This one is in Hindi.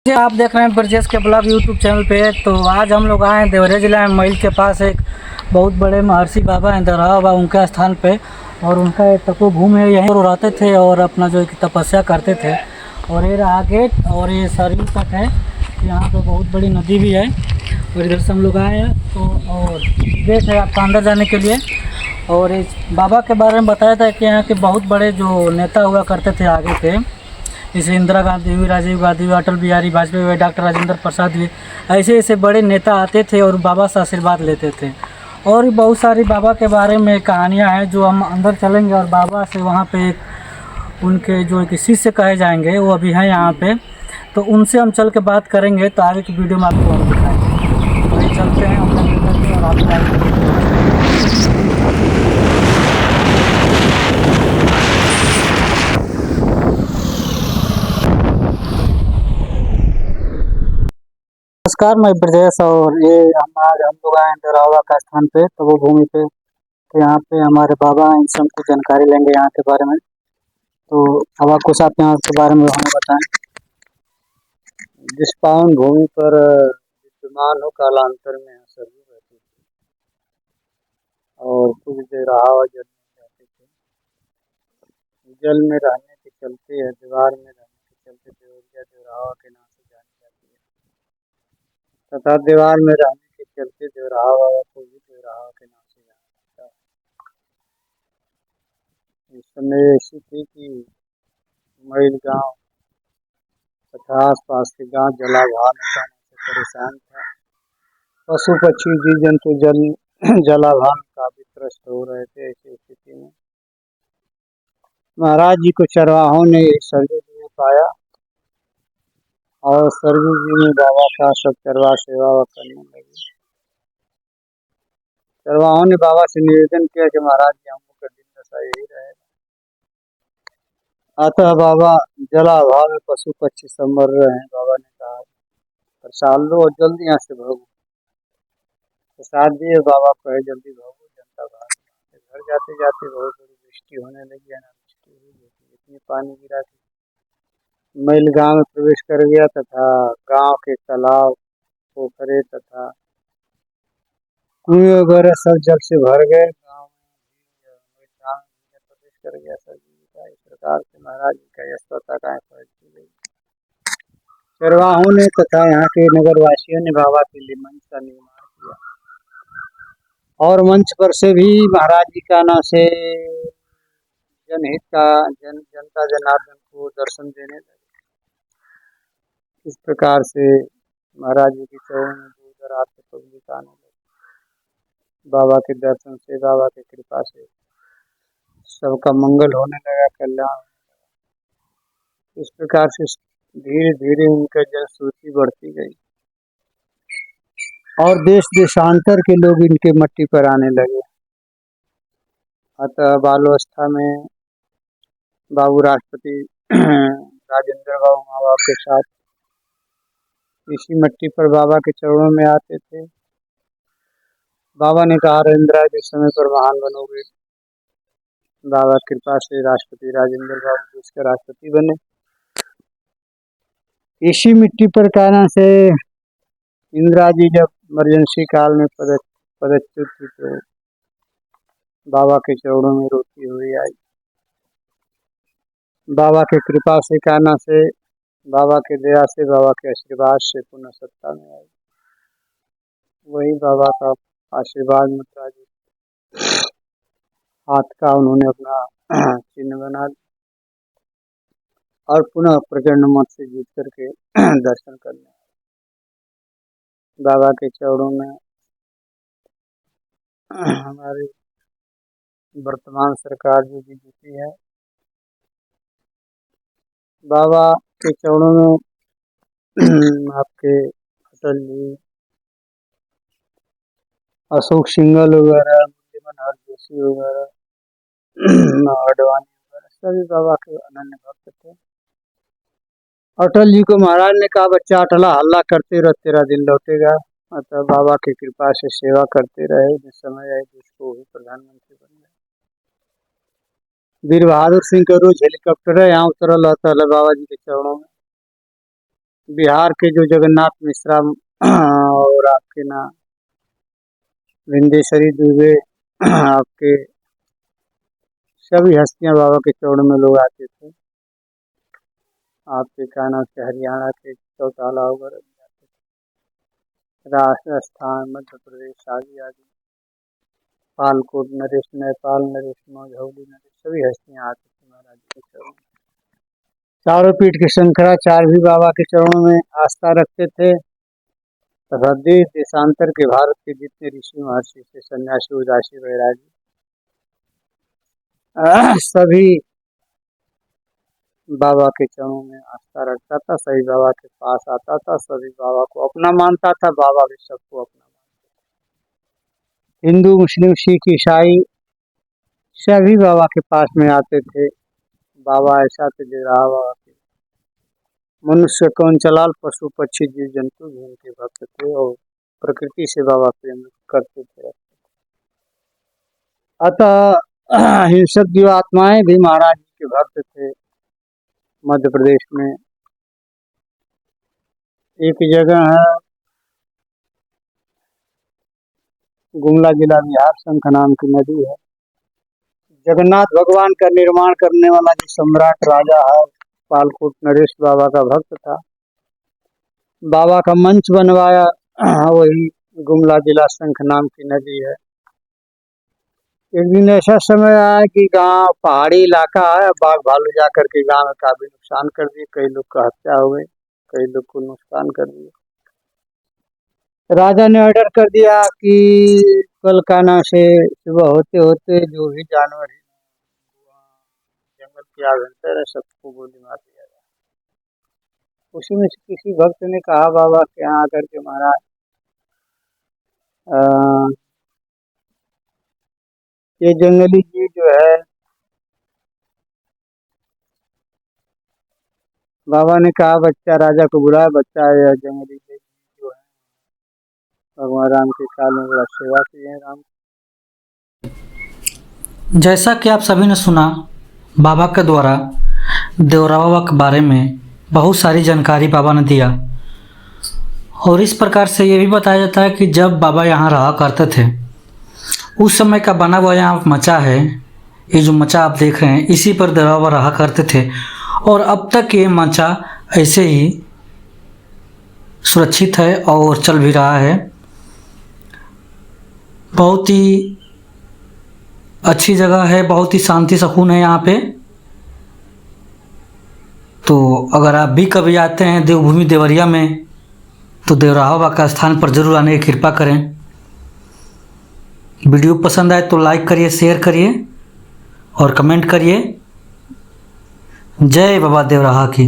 जी, आप देख रहे हैं ब्रजेश के ब्लॉग यूट्यूब चैनल पे। तो आज हम लोग आए हैं देवरिया जिला में मैल के पास एक बहुत बड़े महर्षि बाबा हैं दरगाह बा उनके स्थान पे। और उनका एक तपोभूमि है, यहीं वो रहते थे और अपना जो है कि तपस्या करते थे। और ये रहा गेट और ये सरयू तट है। यहाँ पे बहुत बड़ी नदी भी है और इधर से हम लोग आए हैं। तो और गेट है आपका अंदर जाने के लिए। और इस बाबा के बारे में बताया था कि यहाँ के बहुत बड़े जो नेता हुआ करते थे आगे के, जैसे इंदिरा गांधी हुई, राजीव गांधी हुई, अटल बिहारी वाजपेयी हुए, डॉक्टर राजेंद्र प्रसाद हुए। ऐसे ऐसे बड़े नेता आते थे और बाबा से आशीर्वाद लेते थे। और भी बहुत सारी बाबा के बारे में कहानियाँ हैं जो हम अंदर चलेंगे और बाबा से वहाँ पे एक उनके जो एक शिष्य कहे जाएंगे वो अभी हैं यहाँ पे। तो उनसे हम चल के बात करेंगे। तो आगे की वीडियो में आपको हम दिखाएंगे। वही चलते हैं हम लोग करके और आपको आगे की वीडियो नमस्कार, मैं ब्रजेश। और ये आज हम लोग आए हैं डरावा का स्थान पे, तो वो भूमि पे। तो यहाँ पे हमारे बाबा हैं, इनसे हम कुछ जानकारी लेंगे यहाँ के बारे में। तो अब आप कुछ आप यहाँ के बारे में हमें बताएं। जिस पावन भूमि पर विद्यमान हो कालांतर में यहाँ सरयू बहती थी और कुछ देर रहा जल में जाते थे। जल में रहने के चलते या दीवार में रहने के चलते देवरिया देवरावा के नाम से जानी जाती है तथा दीवार में रहने के चलते देवरावा को भी देवरावा के नाम से जाना जाता है। इस समय ऐसी थी कि मैल गांव तथा आसपास के गांव जलाभार में जाने से परेशान था। पशु पक्षी जीव जंतु जलाभार में काफी त्रस्त हो रहे थे। ऐसी स्थिति में महाराज जी को चरवाहों ने सरयू जी में पाया और सरयू जी में बाबा का सब चरवाहा सेवा करने लगे। चरवाहों ने बाबा से निवेदन किया कि महाराज जी हम लोग का दिन दशा यही रहेगा। अतः बाबा जलाभाव में पशु पक्षी सब मर रहे हैं। बाबा ने कहा प्रसाद लो और जल्दी यहाँ से भागो। प्रसाद दिए, बाबा कहे जल्दी भागो, जनता भाग। घर जाते जाते बहुत बड़ी वृष्टि होने लगी। अनावृष्टि हुई, इतनी पानी गिरा कि मैल गांव में प्रवेश कर गया तथा गांव के तालाब पोखरे तथा कुएं वगैरह सब जल से भर गए। गांव में प्रवेश कर गया सर जी का। इस प्रकार से महाराज जी का यह स्वतः की गई। चरवाहों ने तथा यहाँ के नगरवासियों ने बाबा के लिए मंच का निर्माण किया और मंच पर से भी महाराज जी का नाम से जनहित का जनता जनार्दन को दर्शन देने लगे। इस प्रकार से महाराज जी के चरणों में दूर दराज से पब्लिक आने लगी। बाबा के दर्शन से, बाबा की कृपा से सबका मंगल होने लगा, कल्याण। इस प्रकार से धीरे धीरे उनका जनसूची बढ़ती गई और देश देशांतर के लोग इनके मट्टी पर आने लगे। अतः बाल्यावस्था में बाबू राष्ट्रपति राजेंद्र बाबू माँ बाप के साथ इसी मट्टी पर बाबा के चरणों में आते थे। बाबा ने कहा राजेंद्र जिस समय पर महान बनोगे। बाबा कृपा से राष्ट्रपति राजेंद्र बाबू देश के राष्ट्रपति बने। इसी मिट्टी पर कहना से इंदिरा जी जब इमरजेंसी काल में पदच्युत थी तो बाबा के चरणों में रोती हुई आई। बाबा के कृपा से कहना से, बाबा के दया से, बाबा के आशीर्वाद से पुनः सत्ता में आई। वही बाबा का आशीर्वाद मुद्रा जी हाथ का उन्होंने अपना चिन्ह बना लिया और पुनः प्रचंड मत से जीत करके दर्शन करने बाबा के चरणों में। हमारी वर्तमान सरकार जो भी जीती है, बाबा के चरणों में आपके अटल जी, अशोक सिंघल वगैरह, मनोहर जोशी वगैरह, अडवाणी वगैरह सभी बाबा के अनन्य भक्त थे। अटल जी को महाराज ने कहा बच्चा अटला हल्ला करते रह, तेरा दिन लौटेगा। अतः बाबा की कृपा से सेवा करते रहे। जिस समय आए देश को वही प्रधानमंत्री बन गए। वीर बहादुर सिंह का रोज हेलीकॉप्टर है यहाँ उतरल रहता है बाबा जी के चरणों में। बिहार के जो जगन्नाथ मिश्रा और आपके ना विंदेश्वरी दुबे आपके सभी हस्तियां बाबा के चरणों में लोग आते थे। आपके क्या नाम से हरियाणा के चौटाला वगैरह जाते थे, राजस्थान, मध्य प्रदेश आदि आदि, पालकोट नरेश, नेपाल नरेश, मझौली नरेश, सभी हस्तियां आती थी महाराज के चरणों में। चारों पीठ के शंकराचार्य भी बाबा के चरणों में आस्था रखते थे तथा देश देशांतर के भारत के जितने ऋषि महर्षि थे, सन्यासी उदासी वैरागी सभी बाबा के चरणों में आस्था रखता था, सभी बाबा के पास आता था, सभी बाबा को अपना मानता था, बाबा भी सबको अपना मानते थे। हिंदू, मुस्लिम, सिख, ईसाई सभी बाबा के पास में आते थे। बाबा ऐसा थे दे रहा बाबा के मनुष्य कौन चलाल, पशु पक्षी जीव जंतु भी उनके भक्त थे और प्रकृति से बाबा प्रेम करते थे। अतः हिंसक जीव आत्माएं भी महाराज जी के भक्त थे। मध्य प्रदेश में एक जगह है गुमला जिला बिहार, शंख नाम की नदी है। जगन्नाथ भगवान का निर्माण करने वाला जो सम्राट राजा है पालकोट नरेश बाबा का भक्त था। बाबा का मंच बनवाया वही गुमला जिला शंख नाम की नदी है। एक दिन ऐसा समय आया कि गांव पहाड़ी इलाका है, बाघ भालू जाकर के गांव में काफी नुकसान कर दिए, कई लोग का हत्या हो गई, कई लोग को नुकसान कर दिए। राजा ने ऑर्डर कर दिया कि कल काना से सुबह होते होते जो भी जानवर जंगल के आभ्यंतर है सबको गोली मार दिया जाए। उसी में से किसी भक्त ने कहा बाबा के यहाँ आकर के महाराज ये जंगली जीव जो है, बाबा ने कहा बच्चा राजा को बुलाया, बच्चा यह जंगली जीव जो है भगवान राम के काल में बड़ा सेवा किए हैं राम। जैसा कि आप सभी ने सुना, बाबा के द्वारा देवरा बाबा के बारे में बहुत सारी जानकारी बाबा ने दिया और इस प्रकार से ये भी बताया जाता है कि जब बाबा यहाँ रहा करते थे उस समय का बना हुआ यहाँ मचा है, ये जो मचा आप देख रहे हैं इसी पर देवरा बाबा रहा करते थे और अब तक ये मचा ऐसे ही सुरक्षित है और चल भी रहा है। बहुत ही अच्छी जगह है, बहुत ही शांति सुकून है यहाँ पे। तो अगर आप भी कभी आते हैं देवभूमि देवरिया में तो देवरा बाबा का स्थान पर जरूर आने की कृपा करें। वीडियो पसंद आए तो लाइक करिए, शेयर करिए और कमेंट करिए। जय बाबा देवराहा की।